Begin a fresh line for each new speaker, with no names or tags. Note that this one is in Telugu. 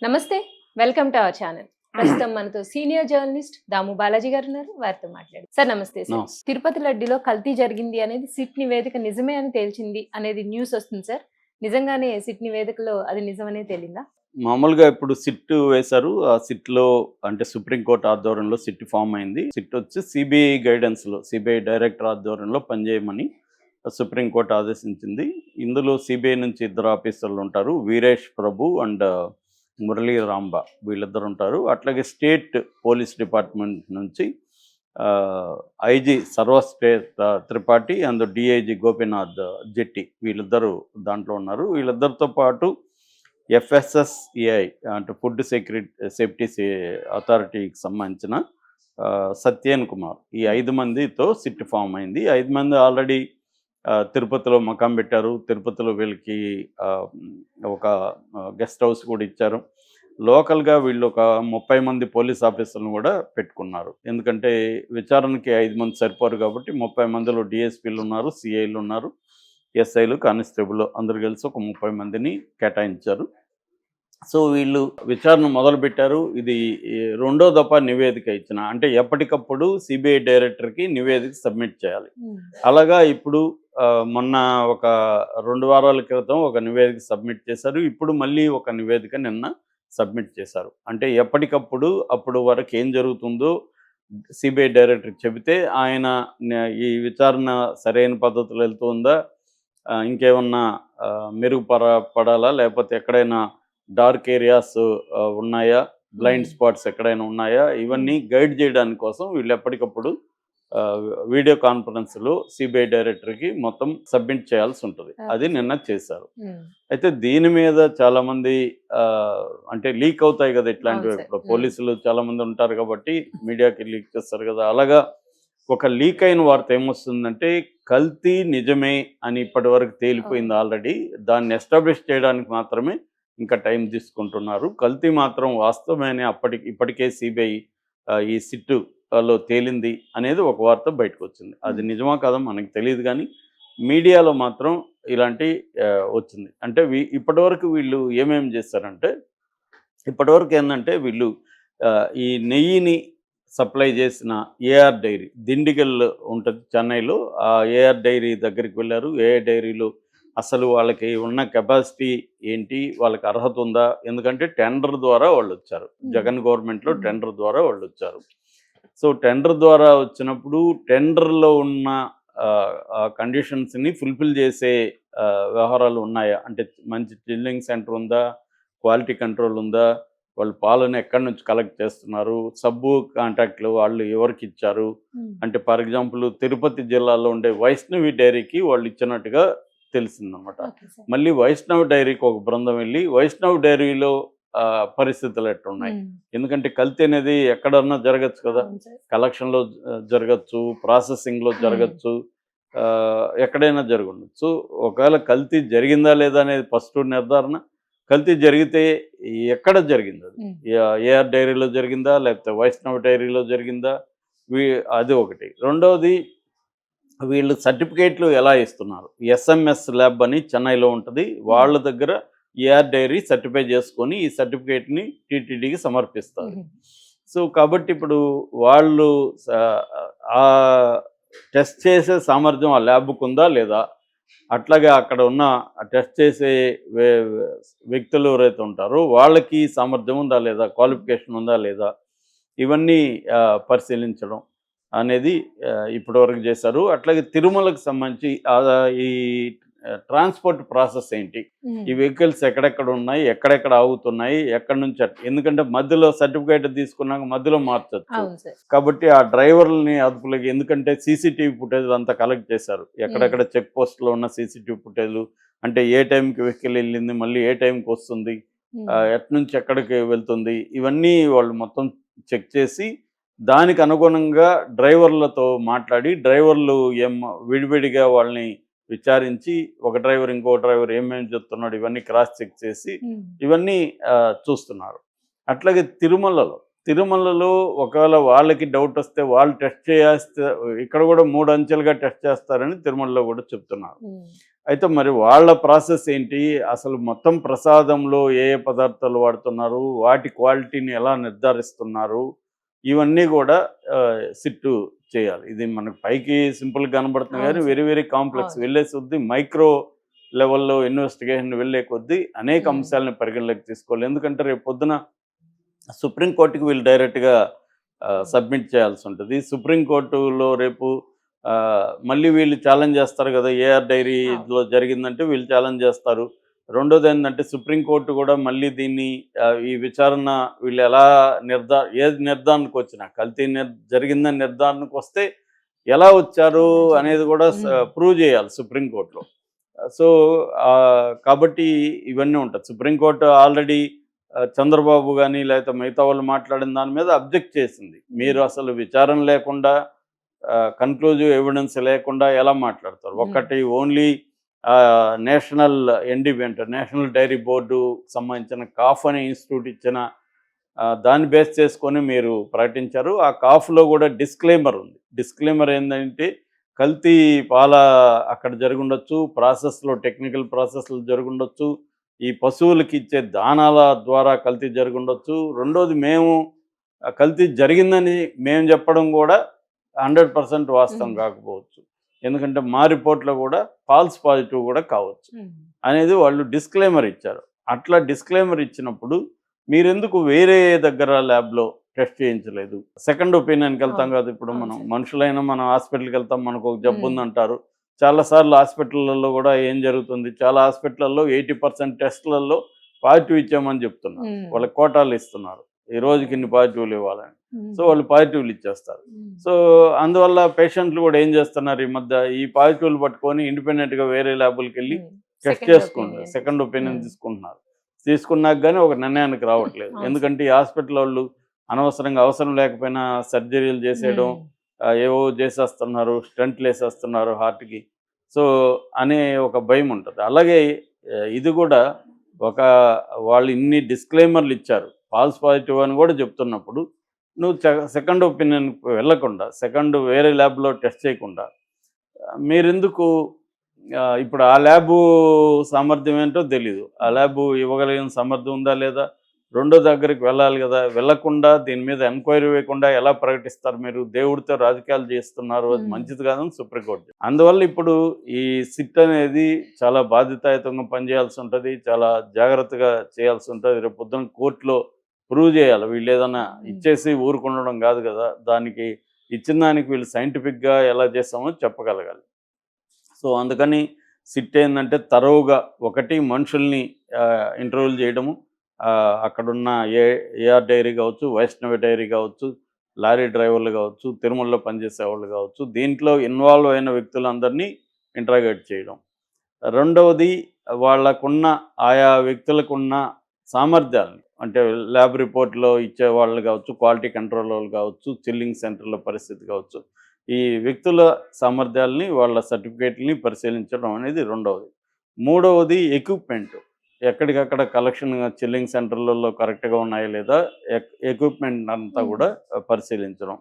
నమస్తే. Welcome to our channel. ప్రస్తుతం మనతో సీనియర్ జర్నలిస్ట్ దాము బాలాజీ గారు ఉన్నారు. వారితో మాట్లాడు. సార్ నమస్తే సార్.
నమస్తే.
తిరుపతి లడ్డీలో కల్తీ జరిగింది అనేది సిట్ నివేదిక నిజమే అని తేల్చింది అనేది న్యూస్ వస్తుంది సార్. నిజంగానే సిట్ నివేదికలో అది నిజమనే తేలిందా?
మామూలుగా ఇప్పుడు సిట్ వేశారు. ఆ సిట్‌లో అంటే సుప్రీంకోర్టు ఆధ్వర్యంలో సిట్ ఫామ్ అయింది. సిట్ వచ్చి సిబిఐ గైడెన్స్‌లో సిబిఐ డైరెక్టర్ ఆధ్వర్యంలో పనిచేయమని సుప్రీంకోర్టు ఆదేశించింది. ఇందులో సిబిఐ నుంచి ఇద్దరు ఆఫీసర్లు ఉంటారు. వీరేష్ ప్రభు అండ్ మురళీ రాంబా వీళ్ళిద్దరు ఉంటారు. అట్లాగే స్టేట్ పోలీస్ డిపార్ట్మెంట్ నుంచి IG Sarvashree Tripathi and DIG Gopinath Jetti వీళ్ళిద్దరూ దాంట్లో ఉన్నారు. వీళ్ళిద్దరితో పాటు ఎఫ్ఎస్ఎస్ఏఐ అంటే ఫుడ్ సేఫ్టీ అథారిటీకి సంబంధించిన సత్యేన్ కుమార్ ఈ 5 మందితో సిట్ ఫామ్ అయింది. 5 మంది ఆల్రెడీ తిరుపతిలో మకాం పెట్టారు. తిరుపతిలో వీళ్ళకి ఒక గెస్ట్ హౌస్ కూడా ఇచ్చారు. లోకల్గా వీళ్ళు ఒక 30 మంది పోలీస్ ఆఫీసర్లను కూడా పెట్టుకున్నారు. ఎందుకంటే విచారణకి 5 మంది సరిపోరు కాబట్టి 30 మందిలో డిఎస్పీలు ఉన్నారు, సిఐలు ఉన్నారు, ఎస్ఐలు, కానిస్టేబుల్ అందరు కలిసి ఒక 30 మందిని కేటాయించారు. సో వీళ్ళు విచారణ మొదలుపెట్టారు. ఇది రెండో దఫా నివేదిక ఇచ్చిన అంటే ఎప్పటికప్పుడు సిబిఐ డైరెక్టర్కి నివేదిక సబ్మిట్ చేయాలి. అలాగా ఇప్పుడు మొన్న ఒక 2 వారాల క్రితం ఒక నివేదిక సబ్మిట్ చేశారు. ఇప్పుడు మళ్ళీ ఒక నివేదిక నిన్న సబ్మిట్ చేశారు. అంటే ఎప్పటికప్పుడు అప్పుడు వరకు ఏం జరుగుతుందో సిబిఐ డైరెక్టర్కి చెబితే ఆయన ఈ విచారణ సరైన పద్ధతిలో వెళ్తుందా, ఇంకేమన్నా పడాలా, లేకపోతే ఎక్కడైనా డార్క్ ఏరియాస్ ఉన్నాయా, బ్లైండ్ స్పాట్స్ ఎక్కడైనా ఉన్నాయా, ఇవన్నీ గైడ్ చేయడానికి కోసం వీళ్ళు ఎప్పటికప్పుడు వీడియో కాన్ఫరెన్స్లో సిబిఐ డైరెక్టర్కి మొత్తం సబ్మిట్ చేయాల్సి ఉంటుంది. అది నిన్న చేశారు. అయితే దీని మీద చాలామంది అంటే లీక్ అవుతాయి కదా ఇట్లాంటివి. ఇప్పుడు పోలీసులు చాలామంది ఉంటారు కాబట్టి మీడియాకి లీక్ చేస్తారు కదా. అలాగా ఒక లీక్ అయిన వార్త ఏమొస్తుందంటే కల్తీ నిజమే అని ఇప్పటి వరకు తేలిపోయింది ఆల్రెడీ. దాన్ని ఎస్టాబ్లిష్ చేయడానికి మాత్రమే ఇంకా టైం తీసుకుంటున్నారు. కల్తీ మాత్రం వాస్తవమే ఇప్పటికే సిబిఐ ఈ సిట్టులో తేలింది అనేది ఒక వార్త బయటకు వచ్చింది. అది నిజమా కాదో మనకు తెలియదు కానీ మీడియాలో మాత్రం ఇలాంటి వచ్చింది. అంటే ఇప్పటివరకు వీళ్ళు ఏమేమి చేస్తారంటే ఇప్పటివరకు ఏంటంటే వీళ్ళు ఈ నెయ్యిని సప్లై చేసిన ఏఆర్ డైరీ దిండిగల్ ఉంటుంది చెన్నైలో. ఆ ఏఆర్ డైరీ దగ్గరికి వెళ్ళారు. ఏఆర్ డైరీలో అసలు వాళ్ళకి ఉన్న కెపాసిటీ ఏంటి, వాళ్ళకి అర్హత ఉందా, ఎందుకంటే టెండర్ ద్వారా వాళ్ళు వచ్చారు. జగన్ గవర్నమెంట్లో టెండర్ ద్వారా వాళ్ళు వచ్చారు. సో టెండర్ ద్వారా వచ్చినప్పుడు టెండర్లో ఉన్న కండిషన్స్ని ఫుల్ఫిల్ చేసే వ్యవహారాలు ఉన్నాయా, అంటే మంచి చిల్లింగ్ సెంటర్ ఉందా, క్వాలిటీ కంట్రోల్ ఉందా, వాళ్ళు పాలను ఎక్కడి నుంచి కలెక్ట్ చేస్తున్నారు, సబ్బు కాంట్రాక్ట్లు వాళ్ళు ఎవరికి ఇచ్చారు, అంటే ఫర్ ఎగ్జాంపుల్ తిరుపతి జిల్లాలో ఉండే వైష్ణవి డైరీకి వాళ్ళు ఇచ్చినట్టుగా తెలిసిందనమాట. మళ్ళీ వైష్ణవ్ డైరీకి ఒక బృందం వెళ్ళి వైష్ణవ్ డైరీలో పరిస్థితులు ఎట్టున్నాయి, ఎందుకంటే కల్తీ అనేది ఎక్కడన్నా జరగచ్చు కదా, కలెక్షన్లో జరగచ్చు, ప్రాసెసింగ్లో జరగచ్చు, ఎక్కడైనా జరగచ్చు. ఒకవేళ కల్తీ జరిగిందా లేదా అనేది ఫస్ట్ నిర్ధారణ. కల్తీ జరిగితే ఎక్కడ జరిగింది, అది ఏఆర్ డైరీలో జరిగిందా లేకపోతే వైష్ణవ్ డైరీలో జరిగిందా, అది ఒకటి. రెండవది వీళ్ళు సర్టిఫికేట్లు ఎలా ఇస్తున్నారు. ఎస్ఎంఎస్ ల్యాబ్ అని చెన్నైలో ఉంటుంది. వాళ్ళ దగ్గర ఏఆర్ డైరీ సర్టిఫై చేసుకొని ఈ సర్టిఫికేట్ని టీటీడీకి సమర్పిస్తారు. సో కాబట్టి ఇప్పుడు వాళ్ళు ఆ టెస్ట్ చేసే సామర్థ్యం ఆ ల్యాబ్కు ఉందా లేదా, అట్లాగే అక్కడ ఉన్న టెస్ట్ చేసే వ్యక్తులు ఎవరైతే ఉంటారో వాళ్ళకి సామర్థ్యం ఉందా లేదా, క్వాలిఫికేషన్ ఉందా లేదా, ఇవన్నీ పరిశీలించడం అనేది ఇప్పటివరకు చేశారు. అట్లాగే తిరుమలకు సంబంధించి ఈ ట్రాన్స్పోర్ట్ ప్రాసెస్ ఏంటి, ఈ వెహికల్స్ ఎక్కడెక్కడ ఉన్నాయి, ఎక్కడెక్కడ ఆగుతున్నాయి, ఎక్కడి నుంచి, ఎందుకంటే మధ్యలో సర్టిఫికేట్ తీసుకున్నాక మధ్యలో మార్చచ్చు కాబట్టి ఆ డ్రైవర్లని అదుపులోకి, ఎందుకంటే సీసీటీవీ ఫుటేజ్ అంతా కలెక్ట్ చేశారు. ఎక్కడెక్కడ చెక్ పోస్ట్లో ఉన్న సీసీటీవీ ఫుటేజ్, అంటే ఏ టైంకి వెహికల్ వెళ్ళింది, మళ్ళీ ఏ టైంకి వస్తుంది, ఎట్నుంచి ఎక్కడికి వెళ్తుంది, ఇవన్నీ వాళ్ళు మొత్తం చెక్ చేసి దానికి అనుగుణంగా డ్రైవర్లతో మాట్లాడి డ్రైవర్లు విడివిడిగా వాళ్ళని విచారించి ఒక డ్రైవర్ ఇంకో డ్రైవర్ ఏమేమి చెప్తున్నాడు ఇవన్నీ క్రాస్ చెక్ చేసి ఇవన్నీ చూస్తున్నారు. అట్లాగే తిరుమలలో ఒకవేళ వాళ్ళకి డౌట్ వస్తే వాళ్ళు టెస్ట్ చేస్తే ఇక్కడ కూడా 3 అంచెలుగా టెస్ట్ చేస్తారని తిరుమలలో కూడా చెప్తున్నారు. అయితే మరి వాళ్ళ ప్రాసెస్ ఏంటి? అసలు మొత్తం ప్రసాదంలో ఏ ఏ పదార్థాలు వాడుతున్నారు? వాటి క్వాలిటీని ఎలా నిర్ధారిస్తున్నారు? ఇవన్నీ గూడా సిట్టు చేయాలి. ఇది మనకు పైకి సింపుల్‌గా కనబడుతుంది
అవును
గానీ
సార్.
Very very complex.
అవును.
వెళ్ళే కొద్దీ మైక్రో లెవెల్‌లో ఇన్వెస్టిగేషన్ వెళ్ళే కొద్దీ అనేక
హ్మ్.
అంశాలను పరిగణలోకి తీసుకోవాలి. ఎందుకంటే రేపు పొద్దున సుప్రీం కోర్ట్‌కి వీళ్ళు డైరెక్ట్‌గా సబ్మిట్ చేయాల్సుంటది. సుప్రీం కోర్టులో రేపు మళ్ళీ వీళ్ళు ఛాలెంజ్ చేస్తారు గదా! ఏఆర్
అవును.
డైరీలో జరిగిందంటే వీళ్ళు ఛాలెంజ్ చేస్తారు. రెండోదేందంటే సుప్రీం కోర్ట్ గూడా మళ్ళీ దీన్ని ఈ విచారణ వీళ్ళు ఎలా ఏది నిర్ధారణకొచ్చినా కల్తీ జరిగిందని నిర్ధారణకొస్తే ఎలా వచ్చారు
ఎలా
అనేది
జరిగింది?
గూడా
హ్మ్.
ప్రూవ్ చేయాలి సుప్రీం కోర్ట్‌లో. సో, కాబట్టి ఇవన్నీ ఉంటాయి. సుప్రీం కోర్ట్ ఆల్రెడీ చంద్రబాబు గాని, లేకపోతే మిగతా వాళ్ళు మాట్లాడిన దాని మీద అబ్జెక్ట్ చేసింది.
హ్మ్.
మీరు అసలు విచారణ లేకుండా కన్క్లూజివ్ ఎవిడెన్స్ లేకుండా ఎలా మాట్లాడతారు?
హ్మ్.
ఒక్కటి ఓన్లీ నేషనల్ ఎన్‌డీబీ అంటే నేషనల్ డైరీ బోర్డు సంబంధించిన కాఫ్ అనే ఇన్‌స్టిట్యూట్ ఇచ్చిన దాన్ని బేస్ చేసుకొని మీరు ప్రకటించారు. ఆ కాఫ్‌లో గూడా డిస్క్లైమర్ ఉంది. డిస్క్లైమర్ ఏందంటే కల్తీ పాల అక్కడ జరిగుండొచ్చు. ప్రాసెస్‌లో టెక్నికల్ ప్రాసెస్‌లు జరిగుండొచ్చు. ఈ పశువులకి ఇచ్చే దానాల ద్వారా కల్తీ జరిగుండొచ్చు. రెండోది మేము కల్తీ జరిగిందని మేము చెప్పడం గూడా 100% వాస్తవం
హ్మ్.
కాకపోవచ్చు. ఎందుకంటే మా రిపోర్ట్‌లో గూడా ఫాల్స్ పాజిటివ్ గూడా కావచ్చు.
హ్మ్.
అనేది వాళ్ళు డిస్క్లైమర్ ఇచ్చారు. అట్లా డిస్క్లైమర్ ఇచ్చినప్పుడు మీరెందుకు వేరే దగ్గర ల్యాబ్‌లో టెస్ట్ చేయించలేదు? సెకండ్ ఒపీనియన్‌కెళ్తాం
అవును.
కదా! ఇప్పుడు
అవును
మనం
సార్.
మనుషులైనా మనం హాస్పిటల్‌కెళ్తాం. మనకొక
హ్మ్.
జబ్బుందంటారు. చాలా సార్లు హాస్పిటల్‌లలో గూడా ఏం జరుగుతుంది? చాలా హాస్పిటల్‌లలో 80% టెస్ట్‌లలో పాజిటివ్ ఇచ్చామని చెప్తున్నారు.
హ్మ్.
వాళ్ళకి కోటాలు ఇస్తున్నారు. ఈ రోజుకి ఇన్ని పాజిటివ్‌లు ఇవ్వాలని. సో,
హ్మ్.
వాళ్ళు పాజిటివ్‌లు ఇచ్చేస్తారు.
హ్మ్.
సో, అందువల్ల పేషెంట్‌లు గూడా ఏం చేస్తున్నారు ఈ మధ్య ఈ పాజిటివ్‌లు పట్టుకొని ఇండిపెండెంట్‌గా వేరే ల్యాబులకెళ్ళి
హ్మ్.
టెస్ట్
సెకండ్
చేసుకుంటారు.
ఒపీనియన్
సెకండ్
తీసుకు
ఒపీనియన్
హ్మ్.
తీసుకుంటున్నారు. తీసుకున్నాక గాని ఒక నిర్ణయానికి రావట్లేదు.
అవును సార్.
ఎందుకంటే ఈ హాస్పిటలోళ్ళు అనవసరంగా అవసరం లేకపోయినా సర్జరీలు చేసేయడం,
హ్మ్.
ఏవో చేసేస్తున్నారు. స్టంట్‌లేసేస్తున్నారు హార్ట్‌కి. సో, అనే ఒక భయముంటది. అలాగే ఇది గూడా ఒక వాళ్ళు ఇన్ని డిస్క్లైమర్‌లు ఇచ్చారు. ఫాల్స్ పాజిటివ్ అని గూడా చెప్తున్నప్పుడు నువ్వు సెకండ్ ఒపీనియన్‌కి వెళ్ళకుండా, సెకండ్ వేరే ల్యాబ్‌లో టెస్ట్ చేయకుండా మీరెందుకు ఇప్పుడు ఆ ల్యాబు సామర్థ్యం ఏంటో తెలీదు. ఆ
హ్మ్.
ల్యాబు ఇవ్వగలిగిన సమర్థం ఉందా లేదా? రెండో దగ్గరికి వెళ్ళాలి గదా! వెళ్ళకుండా దీని మీద ఎంక్వైరీ వేయకుండా ఎలా ప్రకటిస్తారు మీరు? దేవుడితో రాజకీయాలు చేస్తున్నారు. అది
హ్మ్.
మంచిది కాదని సుప్రీంకోర్టు. అందువల్ల ఇప్పుడు ఈ సిట్ అనేది చాలా బాధ్యతాయుతంగా పనిచేయాల్సుంటది. చాలా జాగ్రత్తగా చేయాల్సుంటది. రేపు పొద్దున కోర్ట్‌లో ప్రూవ్ చేయాలి. వీళ్ళేదన్నా
హ్మ్.
ఇచ్చేసి ఊరుకుండడం గాదు గదా! దానికి ఇచ్చిన దానికి వీళ్ళు సైంటిఫిక్‌గా ఎలా చేసామో చెప్పగలగాలి. సో, అందుకని సిట్ ఏందంటే తరోవుగా ఒకటి మనుషుల్ని ఇంటర్వ్యూలు చేయడము. అక్కడున్న ఏ ఏఆర్ డైరీ కావచ్చు, వైష్ణవి డైరీ కావచ్చు, లారీ డ్రైవర్లు కావచ్చు, తిరుమలలో పనిచేసేవాళ్ళు కావచ్చు, దీంట్లో ఇన్వాల్వ్ అయిన వ్యక్తులందరినీ ఇంటరాగేట్ చేయడం. రెండవది వాళ్ళకున్న ఆయా వ్యక్తులకున్న సామర్థ్యాలను అంటే ల్యాబ్ రిపోర్ట్‌లో ఇచ్చేవాళ్ళు కావచ్చు, క్వాలిటీ కంట్రోలోళ్ళు కావచ్చు, చిల్లింగ్ సెంటర్‌ల పరిస్థితి కావచ్చు. ఈ వ్యక్తుల సామర్థ్యాల్ని, వాళ్ళ సర్టిఫికేట్‌లని పరిశీలించడం అనేది రెండవది. మూడవది ఎక్విప్‌మెంట్. ఎక్కడికక్కడ కలెక్షన్ చిల్లింగ్ సెంటర్‌లలో కరెక్ట్‌గా ఉన్నాయా లేదా? ఎక్విప్‌మెంట్ అంతా
హ్మ్.
కూడా పరిశీలించడం.